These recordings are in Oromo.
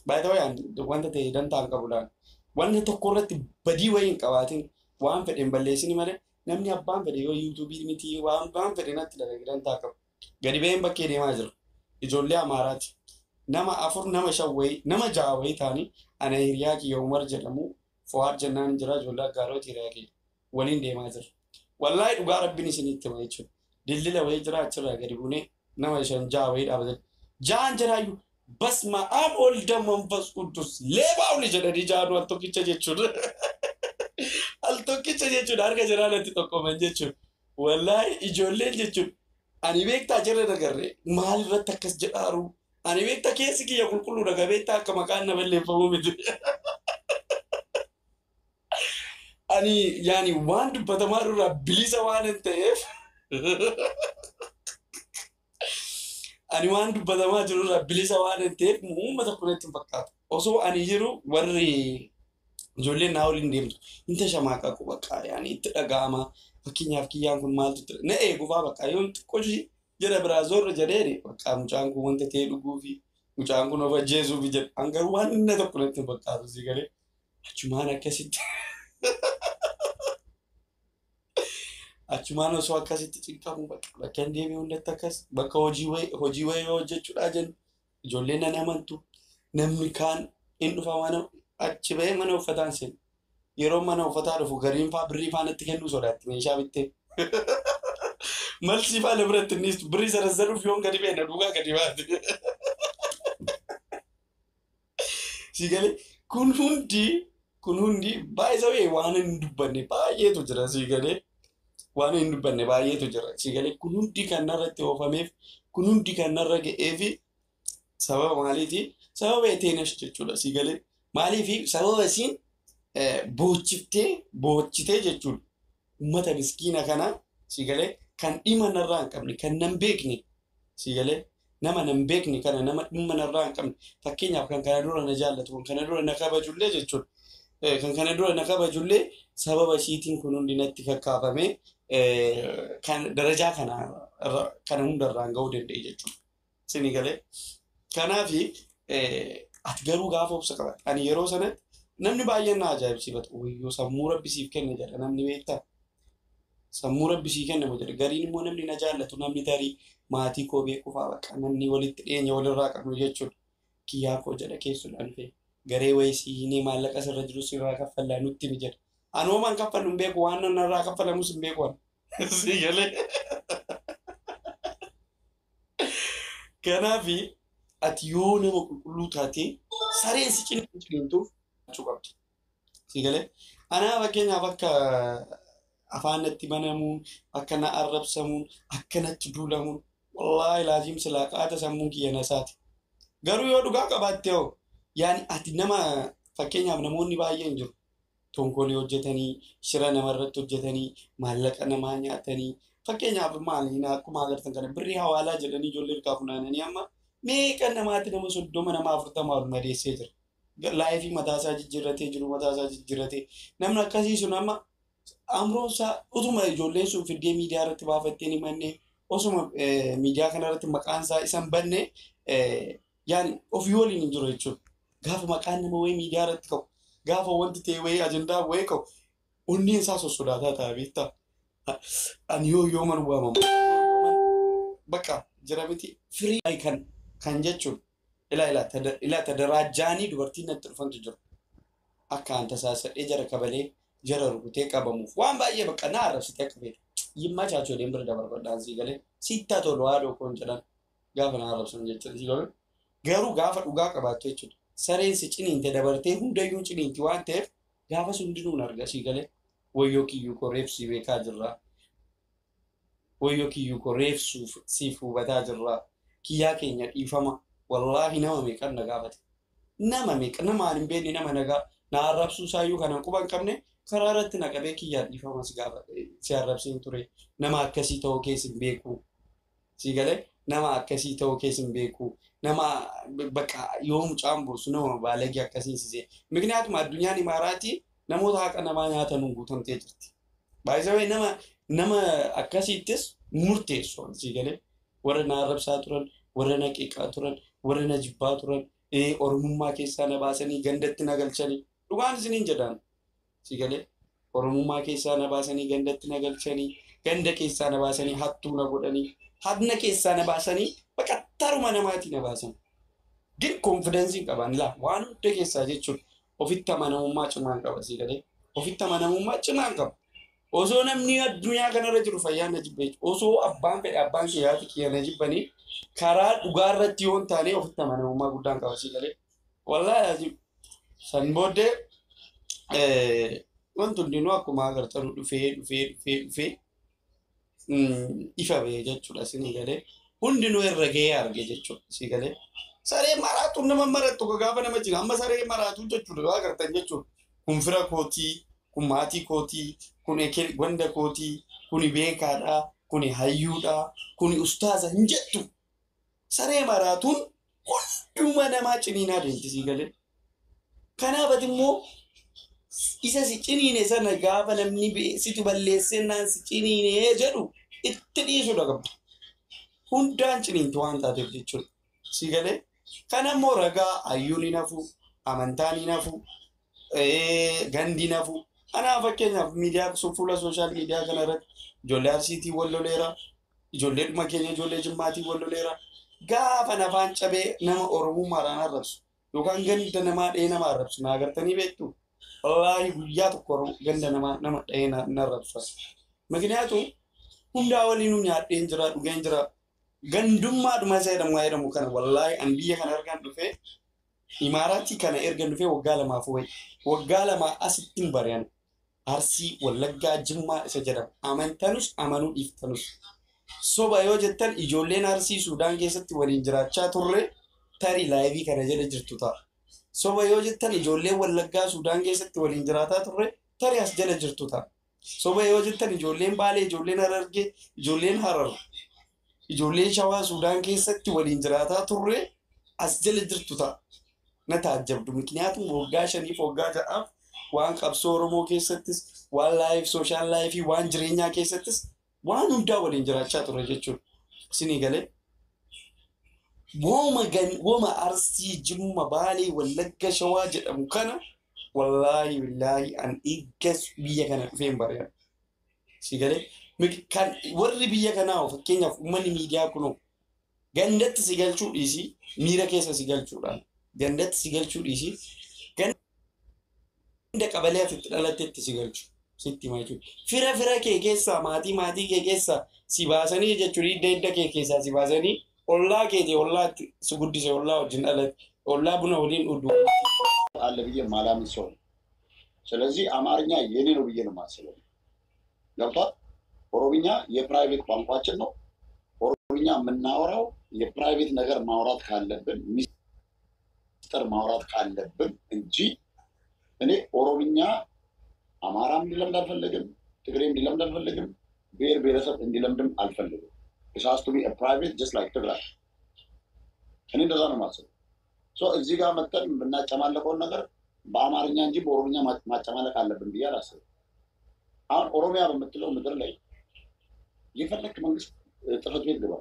By the way, wanta ta'e dantaan qabuudhaan wanti tokko irratti badii wayii hin qabaatin waan fedhen balleessini malee namni abbaan fedhe yoo yuutuubii miti waan fedhe natti dalage dantaa qabu. Gadi ba'een bakkee deemaa jira. Ijoollee Amaaraati. Nama 4 nama 5 wayii nama 6 wayii ta'anii ana hiriyaa kiyya Umar jedhamu Fuwaad jennaan jira ijoollee aggaarooti hiriyaa kiyya waliin deemaa jira. Wallaahi dhugaa rabbiin isinitti hima jechuudha. Dildila wayii jira achirraa gadi buunee nama 5 6 wayii dhaabatan. Jaan jiraayyuu basma aan olda manfas qudus leebaa uli jedhanii jaanu al tokkicha jechuudha. Al tokkicha jechuudha harka jiraanatti tokkoman jechuudha. Wallaahi ijoolleen jechuudha. Ani beektaa jirre nagarree maal irratti akkas jedhaaru. Ani beektaa keessi kiyya qulqulluudha gabeettaa akka maqaan na balleeffamuu miti. Ani yaani waan dubbatamaa irraa bilisa waan hin ta'eef. Ani waan dubbatamaa jiru irraa bilisa waan hin ta'eef uummata kunatti hin fakkaatu. Osoo ani jiru warri ijoolleen naa waliin deemtu inta shamaaqa quba yaani itti dhaga'ama. Fakkeenyaaf kiyyaan kun maaltu ture na eegufaa bakka yoo xiqqoo jira biraa zorra jedhee bakka mucaan kun wanta ta'e dhuguu fi mucaan kun of ajjeesuu fi jedha hangaruu waan inni tokko natti hin fakkaatu si galee achumaan akkasitti achumaan osoo akkasitti cinqamu bakka hin deemee hundatti akkas bakka hojii wayii hojjechuudhaa jennu ijoolleen nan amantu namni kaan hin dhufa mana achi ba'ee mana uffataan seenu. Yeroo mana uffataa dhufu gariin faa birrii faanatti kennuu sodaatti meeshaa bittee. Malsii faa biratti innis birrii sarazzaruuf yoon gadi beena dhugaa gadi baate. Si galee kun hundi baay'ee waan hin dubbanne baay'eetu jira si galee waan hin dubbanne baay'eetu jira si galee kun hundi kan narratti oofameef kun hundi kan narra ga'eefi sababa maaliiti sababa eteenash jechuudha si galee maaliifi sababa isiin boochitee jechuudha. Uummata miskiina kana si galee kan dhimma narraa hin qabne kan nan beekne si galee nama nan beekne kana nama dhimma narraa hin qabne fakkeenyaaf kan kana dura na jaallatu kan kana dura na kabajullee jechuudha. Kan kana dura na kabajullee sababa ishiitiin kun hundi natti fakkaafame kan darajaa kana hundarraan ga'uu danda'e jechuudha. Sini galee kanaafi ati garuu gaafa obsa qabatte ani yeroo sanatti namni baay'een na ajaa'ibsiifatu wayyoo sammuu rabbisiif kenne jedha namni beektaa sammuu rabbisii kenne jedha gariin immoo namni na jaallatu namni tarii maatii koo beekufaa bakka namni walitti dhiyeenya walirraa qabnu jechuudha kiyyaa koo jedha keessuudhaan fee garee wayisiinii maallaqa sirra jiru sirraa kaffallaa nutti ni jedha anoomaan kaffallu hin beeku waan narraa kaffalamus hin beeku si galee kanaafi ati yoo nama qulqulluu taatee sareen si ciniintuuf qabdi. Si galee anaa fakkeenyaaf akka afaan natti banamuun akka na arrabsamuun akka natti duulamuun wallaahi laazimsi laaqaata sammuun kiyya nasaati. Garuu yoo dhugaa qabaatte hoo yaani ati nama fakkeenyaaf namoonni baay'een jiru. Tonkolii hojjetanii shira namarratti hojjetanii maallaqa namaa nyaatanii fakkeenyaaf maaliin akkuma agartan kana birrii hawaalaa jedhanii ijoollee harkaa funaananii amma meeqa namaatti nama 30 nama 40 ol madeessee jira. Laayifii mataasaa jijjiirratee jiru mataasaa jijjiirratee namni akkasii sun amma amroonsaa utuma ijoolleen sun fiddee miidiyaa irratti baafattee ni mannee osuma miidiyaa kana irratti maqaan isaa isan banne yaani ofii waliin hin jiru jechuudha. Gaafa maqaan nama wayii miidiyaa irratti ka'u gaafa wanti ta'e wayii ajandaa wayii ka'u onneen isaa sossodaataa ta'a beektaa. Ani yoo man waamamu bakka jira miti firii kan jechuudha. Ila tadarajjaanii dubartiin natti dhufantu jiru. Akka anta saasadhee jara kabalee jara rukutee qabamuuf waan baay'ee bakka na arrabsitee akka feetu. Yimmaa chaachooleen bira dabarbadhaan sii galee siittaa tolu haadha koon jedhan gaafa na arrabsan jechuudha. Sii galee garuu gaafa dhugaa qabaattu jechuudha. Sareen si ciniinte dabartee hundayyuu ciniinti waan ta'eef gaafa sun dinuun arga sii galee wayyoo kiyyuu koo reefsii beekaa jirraa. Wayyoo kiyyuu koo reefsuuf siif hubataa jirraa. Kiyyaa keenya dhiifama. Wallaahi nama meeqan na gaafate. Nama meeqa nama hin beekne nama nagaa na arrabsuu saayyuu kanan quba hin qabne karaa irratti na qabee kiyyaan dhiifamas gaafate si arrabsiin ture. Nama akkasii ta'uu keessa hin beeku. Si galee nama akkasii ta'uu keessa hin beeku. Nama bakka yoo mucaan buusu nama baalagii akkasiin sisee. Miknyaatuma addunyaan imaaraatii namoota haqa namaa nyaatan guutamtee jirti. Baay'ee nama akkasiittis murteessu si galee warra na arrabsaa turan warra na qiqqaa turan warra na jibbaa turan Oromummaa keessaa na baasanii gandatti na galchanii dhugaan isiniin jedhaan si galee Oromummaa keessaa na baasanii gandatti na galchanii ganda keessaa na baasanii hattuu na godhanii hadna keessaa na baasanii baqattaruma namaatii na baasan. Din konfidensiin qaban laa waan hunda keessaa jechuun ofitti amanamummaa cimaan qaba si galee ofitti amanamummaa cimaan qaba. Osoo namni addunyaa kanarra jiru fayyaa na jibbe osoo abbaan fedhe abbaan kiyyaati kiyya na jibbanii karaa dhugaa irratti yoon taane ofitti amanamummaa guddaan qaba si galee wallaahi san booddee wanti hundinuu akkuma agartanu dhufee ifa ba'ee jechuudha si galee hundinuu irra gahee arge jechuudha si galee saree maraatu nama marattu gaafa nama jira amma saree maraatu jechuudha agartan jechuudha kun fira kootii kun maatii kootii kun wanda kootii kun beekaadha kun hayyuudha kun ustaaza hin jettu saree maraatuun hunduma namaa ciniinaa deemti si galee kanaafati immoo isa si ciniine sana gaafa namni situ balleessennaan si ciniine jedhu itti dhiisudha qabdu hundaan ciniintu waan taateef jechuudha si galee kana immoo ragaa hayyuun hin hafu amantaan hin hafu gandi hin hafu anaa fakkeenyaaf miidiyaa fuula sooshaal miidiyaa kana irratti ijoollee arsiitii wal loleera ijoollee dhuma keenya ijoollee jimmaatii wal loleera gaafa nafaan cabee nama oromummaadhaan arrabsu yookaan ganda namaa dhee nama arrabsu na agartanii beektu wallaahi guyyaa tokko ganda nama dhee na arrabsa makinaatu hundaa waliinuu nyaadheen jira dhugeen jira gandummaadhuma isa jedhamu kana wallaahi an biyya kana ergaan dhufee imaaraatii kana ergan dhufee waggaa lamaa asittiin bari'an arsii wallaggaa jimmaa isa jedhama amantanus amanuu dhiiftanus soba yoo jettan ijoolleen arsii suudaan keessatti waliin jiraachaa turre tarii laayivii kana jala jirtu ta'a soba yoo jettan ijoolleen wallaggaa suudaan keessatti waliin jiraataa turre tarii as jala jirtu ta'a soba yoo jettan ijoolleen baalee ijoolleen harargee ijoolleen harar ijoolleen shawaa suudaan keessatti waliin jiraataa turre as jala jirtu ta'a na taajjabdu mikniyaatum waggaa 5 waggaa 6 waan qabsoo Oromoo keessattis waan laayif sooshaal laayifii waan jireenyaa keessattis waan hundaa waliin jiraachaa turre jechuudha isinii galee wooma arsii jimma baalee wallagga shawaa jedhamu kana wallaahi billaahi an dhiiggas biyya kana dhufeen bari'an si galee kan warri biyya kanaa fakkeenyaaf uummanni miidiyaa kunoo gandatti si galchuu dhiisii miira keessa si galchuudhaan gandatti si galchuu dhiisii ganda qabalee asitti dhalattetti si galchu sitti himaa jechuudha fira kee keessaa maatii kee keessaa si baasanii jechuudha hidda kee keessaa si baasanii ollaa keetii ollaatti si guddise ollaa wajjin dhalate ollaa buna waliin dhudhu አለ ብዬ ማላምን ሰው ስለዚህ አማርኛ የኔ ነው ብዬ ነው የማስበው ገብቷል ኦሮምኛ የፕራይቬት ቋንቋችን ነው ኦሮምኛ የምናወራው የፕራይቬት ነገር ማውራት ካለብን ሚስጥር ማውራት ካለብን እንጂ እኔ ኦሮምኛ አማራም እንዲለምድ አልፈልግም ትግሬም እንዲለምድ አልፈልግም ብሔር ብሔረሰብ እንዲለምድም አልፈልግም it has to be a private just like ትግራይ እኔ እንደዛ ነው የማስበው ሶ እዚህ ጋር መጥተን ብናጨማለቀውን ነገር በአማርኛ እንጂ በኦሮምኛ ማጨማለቅ አለብን ብዬ አላስብም አሁን ኦሮሚያ በምትለው ምድር ላይ የፈለክ መንግስት ጥፈት ቤት ግባ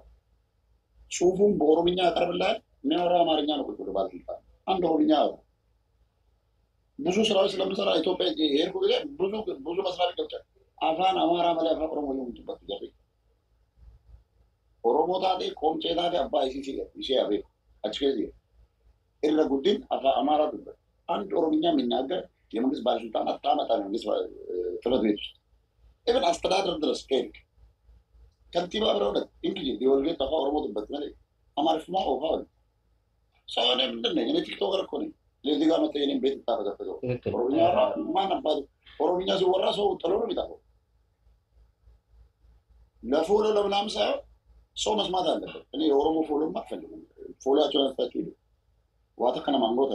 ጽሁፉን በኦሮምኛ ያቀርብልሃል የሚያወራው አማርኛ ነው ቁጥሩ ባልኩት አንድ ኦሮምኛ ብዙ ስራዎች ስለምሰራ ኢትዮጵያ የሄድኩ ጊዜ ብዙ መስራት ይገብቻል አፋን አማራ መላ አፋን ኦሮሞ የምትበት ጊዜ ኦሮሞ ታዴ ቆምጬ ታዴ አባይ ሲሲ ያቤ አጭከዚ ኢለ ጉዲን አፋ አማራ ድበት አንድ ኦሮምኛ የሚናገር የመንግስት ባለስልጣን አጣመጣ መንግስት ጥረት ቤት ኢቭን አስተዳደር ድረስ ከሄድክ ከንቲባ ብረውለት እንግዲህ የወልጌት አፋ ኦሮሞ ድበት ማለት አማርኛ ኦፋው ሰውኔ ምንድነው እኔ ቲክቶከር እኮ ነኝ ለዚህ ጋር መጥተህ የኔን ቤት ታረጋግጠው ኦሮምኛ ማን አባቱ ኦሮምኛ ሲወራ ሰው ጥሎ ነው የሚጣፈው ለፎሎ ለምናም ሳይሆን ሰው መስማት አለበት እኔ የኦሮሞ ፎሎ ማፈልገው ፎሎአቸው አስተካክሉ ዋታ ከነ ማንጎተ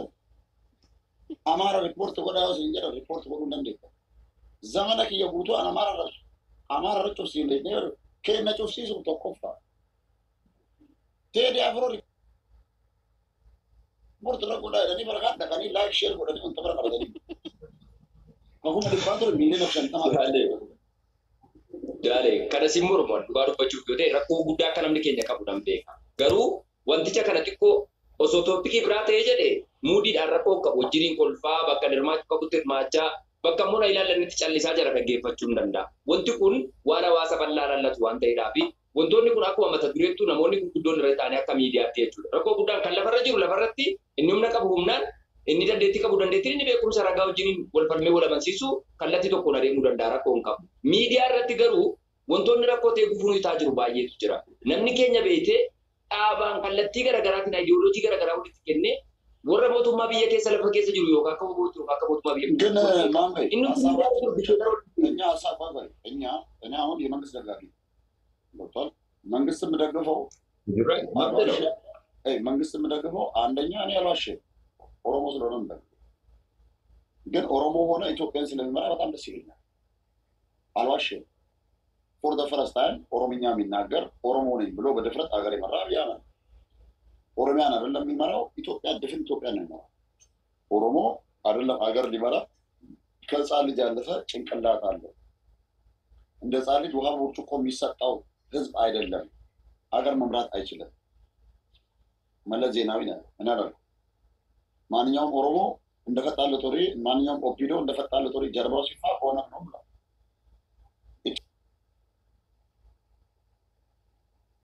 አማራ ሪፖርት ወዳው ሲንጀራ ሪፖርት ወዱ እንደምደክ ዘመነክ የቡቱ አማራ ረጭ ሲል ነው ከነጭ ሲሱ ተቆፋ ቴዲ አፍሮ ሪፖርት ለቆዳ ለኔ በረካት ደቀኒ ላይክ ሼር ወደኔ እንተበረ ቀበለኝ አሁን ሪፖርት ሚሊዮን ኦፕሽን ተማካለ ዳሌ ከደሲሙር ሞድ ባሩ በቹ ዶቴ ረኮ ጉዳ ከነም ለከኛ ቀቡዳም ቤካ ገሩ ወንቲቻ ከነጥቆ osoo toopikii biraa ta'ee jedhe muudiidhaan rakkoo qabu wajjiniin kolfaa bakka dirmaachuu qabutti hirmaachaa bakka immoo ilaalanitti callisaa jira dhaggeeffachuu hin danda'a. Wanti kun waan hawaasa bal'aa laallatu waan ta'eedhaaf wantoonni kun akkuma mata dureettuu namoonni gurguddoon irra ta'anii akka miidiyaatti jechuudha. Rakkoo guddaan kan lafarra jiru lafarratti inni humna qabu humnaan inni dandeettii qabu dandeettiin inni beekumsa ragaa wajjiniin wal falmee wal amansiisu kallattii tokkoon adeemuu danda'a rakkoo hin qabu. Miidiyaa irratti garuu wantoonni rakkoo ta'e gufuun isaa jiru baay'eetu jira. Namni keenya beekee dhaabaan kallattii garaagaraatiin ayidiyooloojii garaagaraa walitti kennee warra mootummaa biyya keessa lafa keessa jiru yookaan akka mootummaa biyya ግን ማንበይ እኛ ሀሳብ ባይ እኛ እኔ አሁን የመንግስት ደጋፊ ገብቷል። መንግስት የምደግፈው መንግስት የምደግፈው አንደኛ እኔ አልዋሽ ኦሮሞ ስለሆነ የምደግፈው ግን ኦሮሞ ሆነ ኢትዮጵያን ስለሚመራ በጣም ደስ ይለኛል። አልዋሽ ፎር ዘ ፈርስት ታይም ኦሮምኛ የሚናገር ኦሮሞ ነኝ ብሎ በድፍረት ሀገር ይመራል። ያ ነው ኦሮሚያን አይደለም የሚመራው ኢትዮጵያ ድፍን ኢትዮጵያ ነው የሚመራው። ኦሮሞ አይደለም ሀገር ሊመራ ከህፃን ልጅ ያለፈ ጭንቅላት አለው። እንደ ህፃን ልጅ ውሃ ብርጭቆ የሚሰጣው ህዝብ አይደለም። ሀገር መምራት አይችልም። መለስ ዜናዊ ነው እናደርግ ማንኛውም ኦሮሞ እንደፈጣለ ጦሪ ማንኛውም ኦፒዶ እንደፈጣለ ጦሪ ጀርባው ሲፋ ሆነ ነው ብሏል።